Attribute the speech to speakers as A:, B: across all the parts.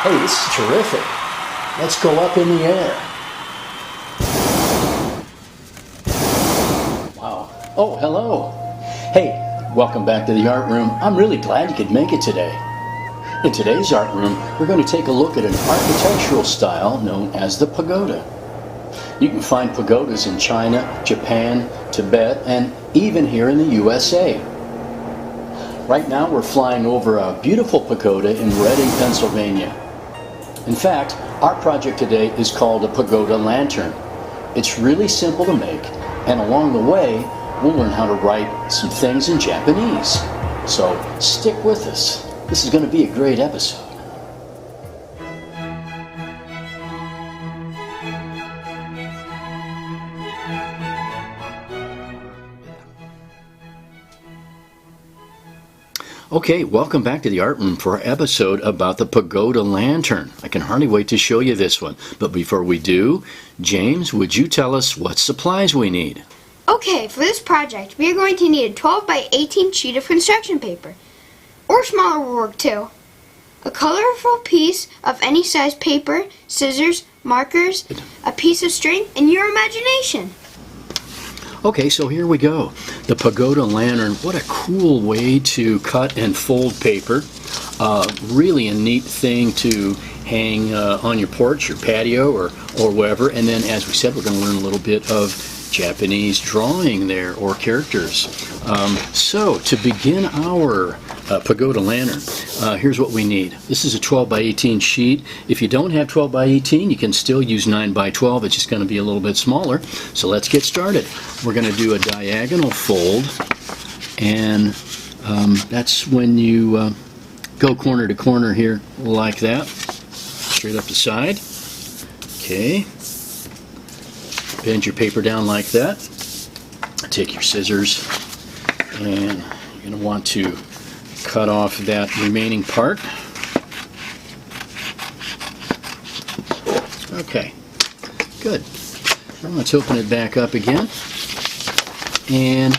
A: Hey, this is terrific. Let's go up in the air. Wow. Oh, hello. Hey, welcome back to the art room. I'm really glad you could make it today. In today's art room, we're going to take a look at an architectural style known as the pagoda. You can find pagodas in China, Japan, Tibet, and even here in the USA. Right now we're flying over a beautiful pagoda in Reading, Pennsylvania. In fact, our project today is called a Pagoda Lantern. It's really simple to make, and along the way, we'll learn how to write some things in Japanese. So stick with us. This is going to be a great episode. Okay, welcome back to the art room for our episode about the Pagoda Lantern. I can hardly wait to show you this one. But before we do, James, would you tell us what supplies we need?
B: Okay, for this project, we are going to need a 12 by 18 sheet of construction paper, or smaller will work too, a colorful piece of any size paper, scissors, markers, a piece of string, and your imagination.
A: Okay, so here we go. The Pagoda Lantern. What a cool way to cut and fold paper. Really a neat thing to hang on your porch, your patio, or wherever. And then, as we said, we're going to learn a little bit of Japanese drawing there, or characters. So, to begin our Pagoda Lantern, here's what we need. This is a 12 by 18 sheet. If you don't have 12 by 18, you can still use 9 by 12. It's just going to be a little bit smaller. So let's get started. We're going to do a diagonal fold, and that's when you go corner to corner here like that, straight up the side. Okay. Bend your paper down like that. Take your scissors, and you're going to want to cut off that remaining part. Okay, good. Now let's open it back up again, and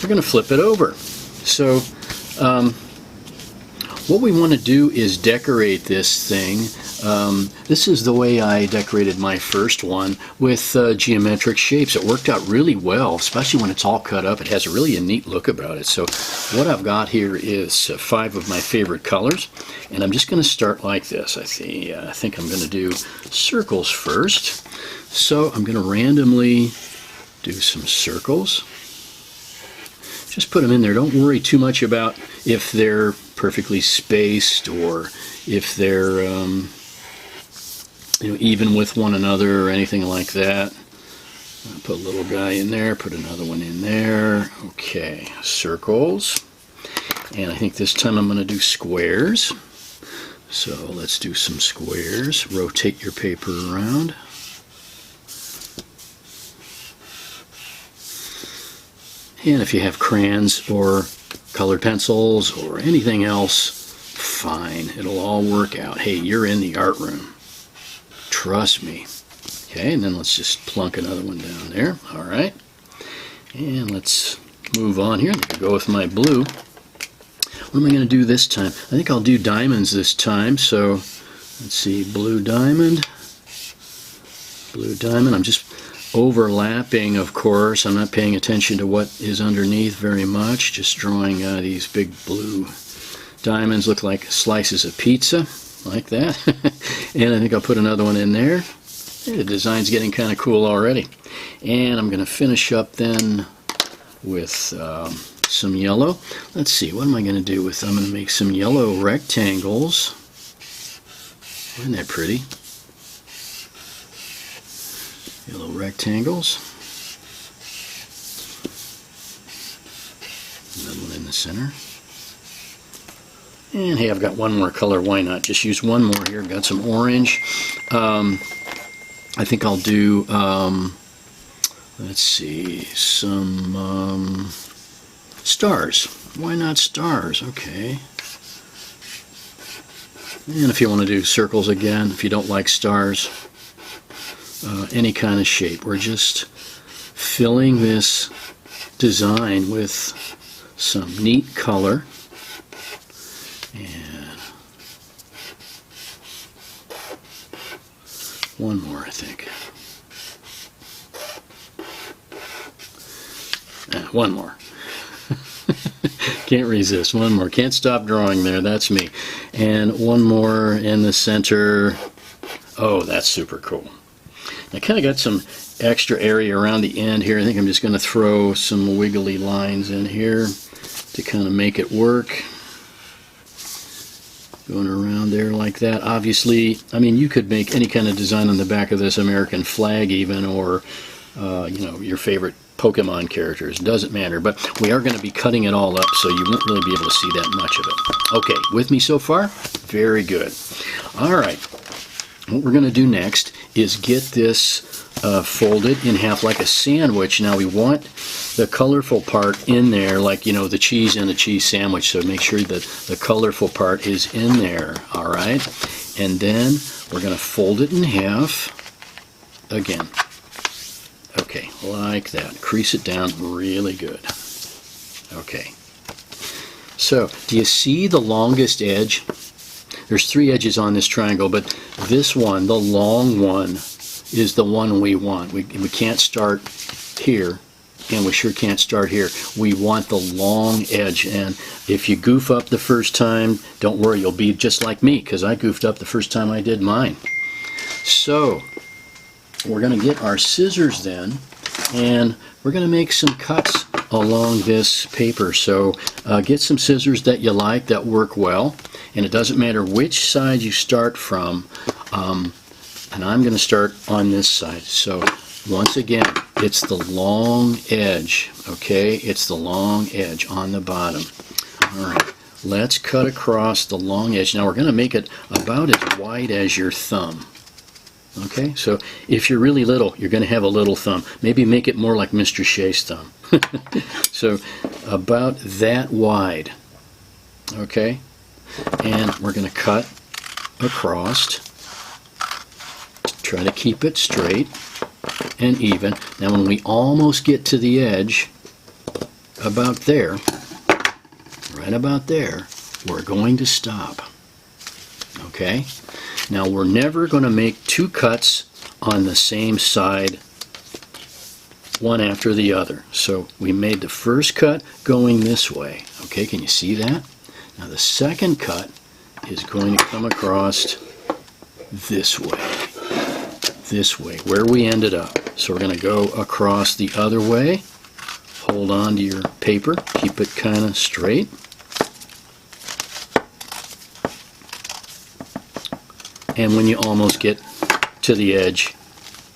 A: we're going to flip it over. So what we want to do is decorate this thing. This is the way I decorated my first one, with geometric shapes. It worked out really well, especially when it's all cut up. It has a really neat look about it. So what I've got here is 5 of my favorite colors, and I'm just going to start like this. I think I'm going to do circles first. So I'm going to randomly do some circles. Just put them in there. Don't worry too much about if they're perfectly spaced or if they're even with one another or anything like that. I'll put a little guy in there, put another one in there. Okay, circles. And I think this time I'm going to do squares. So let's do some squares. Rotate your paper around. And if you have crayons or colored pencils or anything else, fine. It'll all work out. Hey, you're in the art room. Trust me. Okay, and then let's just plunk another one down there. All right. And let's move on here. I'm going to go with my blue. What am I going to do this time? I think I'll do diamonds this time. So let's see, blue diamond. Blue diamond. I'm just overlapping, of course. I'm not paying attention to what is underneath very much. Just drawing these big blue diamonds. Look like slices of pizza, like that. And I think I'll put another one in there. Hey, the design's getting kind of cool already. And I'm going to finish up then with some yellow. Let's see, what am I going to do with them? I'm going to make some yellow rectangles. Isn't that pretty? Yellow rectangles. Another one in the center. And hey, I've got one more color. Why not? Just use one more here. Got some orange. I think I'll do, let's see, some stars. Why not stars? Okay. And if you want to do circles again, if you don't like stars, any kind of shape. We're just filling this design with some neat color. And One more, I think. One more. Can't resist. One more. Can't stop drawing there. That's me. And one more in the center. Oh, that's super cool. I kind of got some extra area around the end here. I think I'm just going to throw some wiggly lines in here to kind of make it work. Going around there like that. Obviously, I mean, you could make any kind of design on the back of this American flag even, or you know, your favorite Pokemon characters. Doesn't matter, but we are going to be cutting it all up, so you won't really be able to see that much of it. Okay, with me so far? Very good. All right, what we're going to do next is get this folded in half like a sandwich. Now we want the colorful part in there, like, you know, the cheese in a cheese sandwich, so make sure that the colorful part is in there. All right, and then we're going to fold it in half again. Okay, like that. Crease it down really good. Okay. So, do you see the longest edge? There's 3 edges on this triangle, but this one, the long one, is the one we want. We can't start here, and we sure can't start here. We want the long edge, and if you goof up the first time, don't worry, you'll be just like me, because I goofed up the first time I did mine. So, we're going to get our scissors then, and we're going to make some cuts along this paper. So get some scissors that you like, that work well, and it doesn't matter which side you start from, and I'm going to start on this side. So once again, it's the long edge, okay? It's the long edge on the bottom. All right, let's cut across the long edge. Now we're going to make it about as wide as your thumb. Okay, so if you're really little, you're going to have a little thumb. Maybe make it more like Mr. Shay's thumb. So about that wide. Okay, and we're going to cut across. Try to keep it straight and even. Now when we almost get to the edge, about there, right about there, we're going to stop. Okay? Now we're never going to make 2 cuts on the same side, one after the other. So we made the first cut going this way. Okay, can you see that? Now the second cut is going to come across this way, where we ended up. So we're going to go across the other way. Hold on to your paper, keep it kind of straight. And when you almost get to the edge,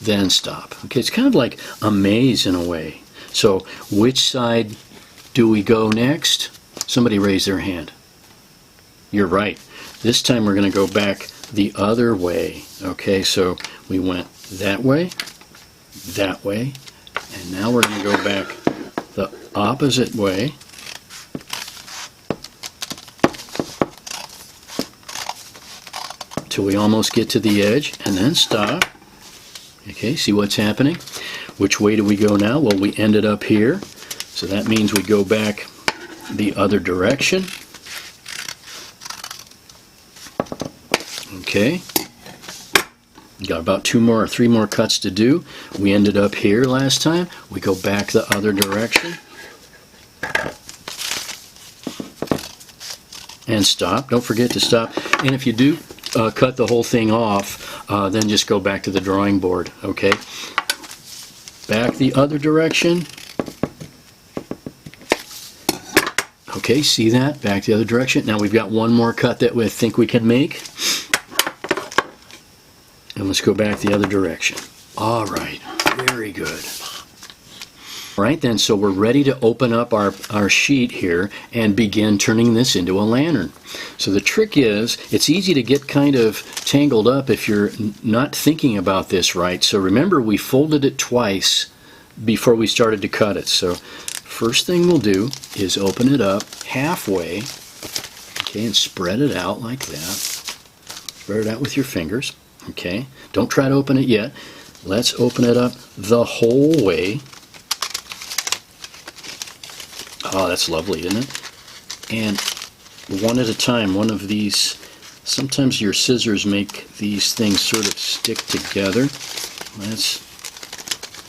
A: then stop. Okay, it's kind of like a maze in a way. So which side do we go next? Somebody raise their hand. You're right. This time we're going to go back the other way. Okay, so we went that way, and now we're going to go back the opposite way. Till we almost get to the edge, and then stop. Okay, see what's happening? Which way do we go now? Well, we ended up here, so that means we go back the other direction. Okay, got about 2 more or 3 more cuts to do. We ended up here last time. We go back the other direction. And stop. Don't forget to stop. And if you do cut the whole thing off, then just go back to the drawing board, okay? Back the other direction. Okay, see that? Back the other direction. Now we've got 1 more cut that we think we can make. And let's go back the other direction. All right, very good. All right then, so we're ready to open up our sheet here and begin turning this into a lantern. So the trick is, it's easy to get kind of tangled up if you're not thinking about this right. So remember, we folded it twice before we started to cut it. So first thing we'll do is open it up halfway, okay, and spread it out like that. Spread it out with your fingers, okay? Don't try to open it yet. Let's open it up the whole way. Oh, that's lovely, isn't it? And one at a time, one of these Sometimes your scissors make these things sort of stick together. Let's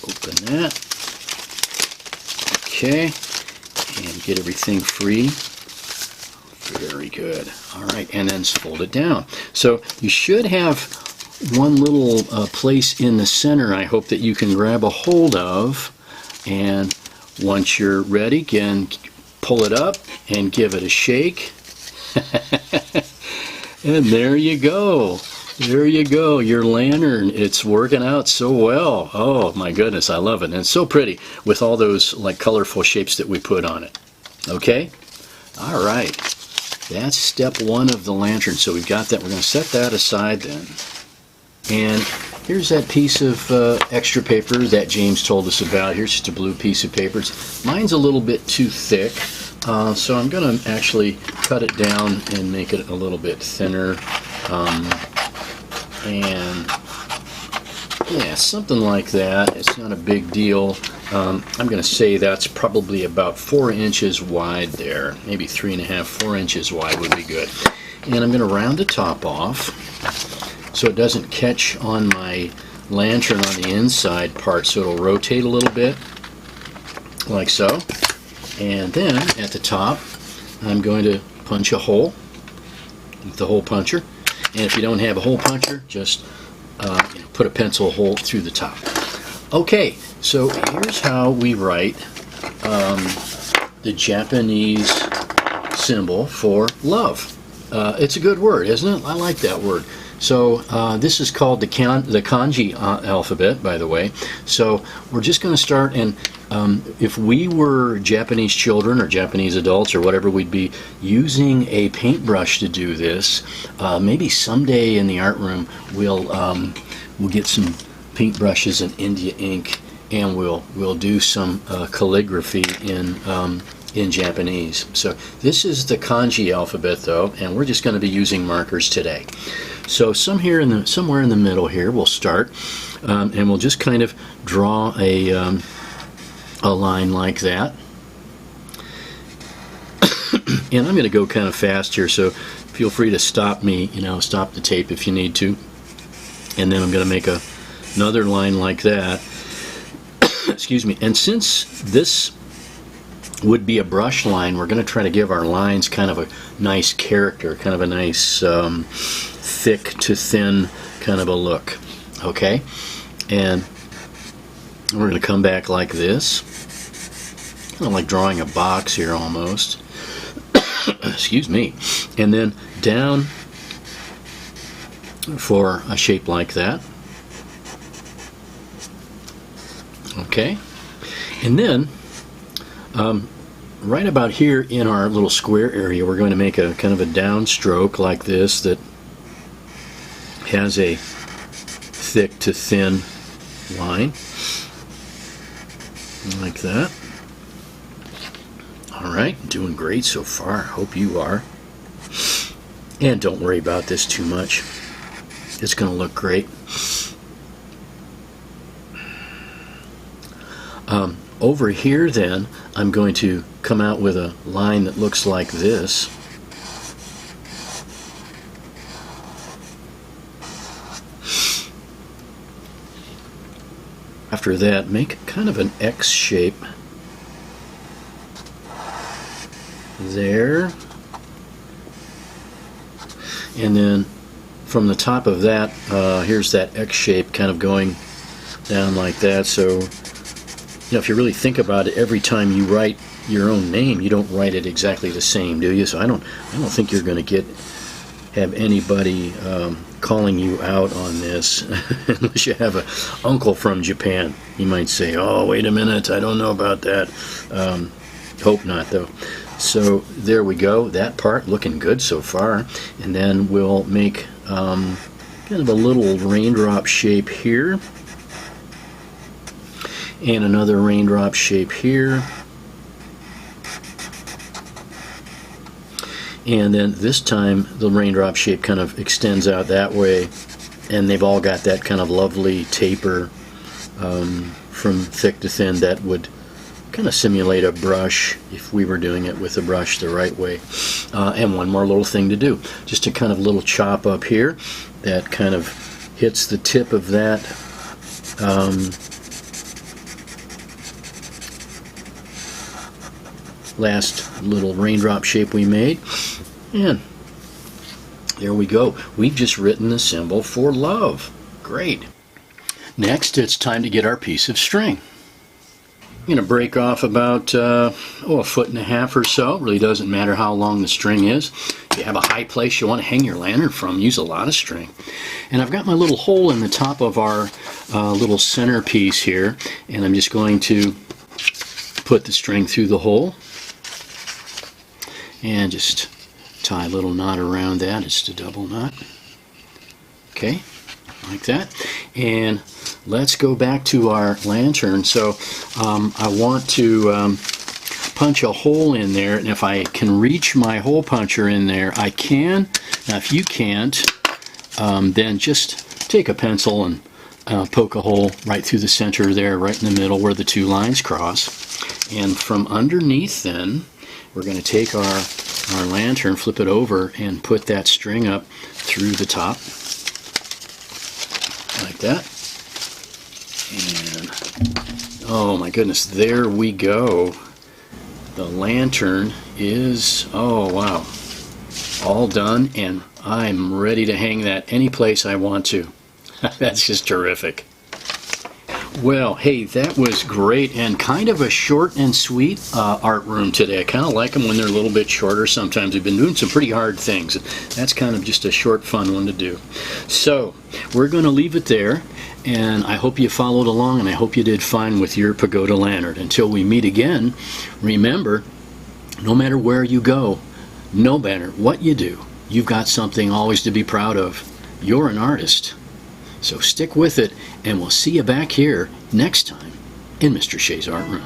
A: open that. Okay, and get everything free. Very good. All right, and then fold it down. So you should have one little place in the center, I hope, that you can grab a hold of. And once you're ready, again, pull it up and give it a shake. And there you go. There you go, your lantern. It's working out so well. Oh my goodness, I love it. And it's so pretty with all those like colorful shapes that we put on it. Okay? All right. That's step one of the lantern. So we've got that. We're going to set that aside then. And here's that piece of extra paper that James told us about. Here's just a blue piece of paper. Mine's a little bit too thick, so I'm going to actually cut it down and make it a little bit thinner. And yeah, something like that. It's not a big deal. I'm going to say that's probably about 4 inches wide there. Maybe 3.5, 4 inches wide would be good. And I'm going to round the top off so it doesn't catch on my lantern on the inside part, so it'll rotate a little bit, like so. And then at the top, I'm going to punch a hole with the hole puncher. And if you don't have a hole puncher, just put a pencil hole through the top. Okay, so here's how we write the Japanese symbol for love. It's a good word, isn't it? I like that word. So this is called the kanji alphabet, by the way. So we're just going to start, and if we were Japanese children or Japanese adults or whatever, we'd be using a paintbrush to do this. Maybe someday in the art room we'll get some paintbrushes and India ink, and we'll do some calligraphy in Japanese. So this is the kanji alphabet, though, and we're just going to be using markers today. So somewhere in the middle here, we'll start, and we'll just kind of draw a line like that. And I'm going to go kind of fast here, so feel free to stop me, stop the tape if you need to. And then I'm going to make another line like that. Excuse me. And since this would be a brush line, we're going to try to give our lines kind of a nice character, kind of a nice thick to thin kind of a look. Okay? And we're going to come back like this. Kind of like drawing a box here almost. Excuse me. And then down for a shape like that. Okay? And then right about here in our little square area, we're going to make a kind of a downstroke like this that has a thick to thin line, like that. Alright, doing great so far. Hope you are. And don't worry about this too much. It's going to look great. Over here then, I'm going to come out with a line that looks like this. After that, make kind of an X shape there. And then from the top of that, here's that X shape kind of going down like that. So if you really think about it, every time you write your own name, you don't write it exactly the same, do you? So I don't think you're going to have anybody calling you out on this unless you have an uncle from Japan. He might say, "Oh, wait a minute, I don't know about that." Hope not, though. So there we go. That part looking good so far. And then we'll make kind of a little raindrop shape here. And another raindrop shape here. And then this time the raindrop shape kind of extends out that way, and they've all got that kind of lovely taper from thick to thin that would kind of simulate a brush if we were doing it with a brush the right way. And one more little thing to do, just a kind of little chop up here that kind of hits the tip of that last little raindrop shape we made, and there we go. We've just written the symbol for love. Great. Next, it's time to get our piece of string. I'm going to break off about a foot and a half or so. Really doesn't matter how long the string is. If you have a high place you want to hang your lantern from, use a lot of string. And I've got my little hole in the top of our little centerpiece here, and I'm just going to put the string through the hole and just tie a little knot around that. It's a double knot. Okay, like that. And let's go back to our lantern. So I want to punch a hole in there, and if I can reach my hole puncher in there, I can. Now if you can't, then just take a pencil and poke a hole right through the center there, right in the middle where the two lines cross. And from underneath then, we're going to take our lantern, flip it over, and put that string up through the top, like that. And oh my goodness, there we go. The lantern is, oh wow, all done, and I'm ready to hang that any place I want to. That's just terrific. Well, hey, that was great, and kind of a short and sweet art room today. I kind of like them when they're a little bit shorter sometimes. We've been doing some pretty hard things. That's kind of just a short, fun one to do. So, we're going to leave it there, and I hope you followed along, and I hope you did fine with your Pagoda Lantern. Until we meet again, remember, no matter where you go, no matter what you do, you've got something always to be proud of. You're an artist. So stick with it, and we'll see you back here next time in Mr. Shay's Art Room.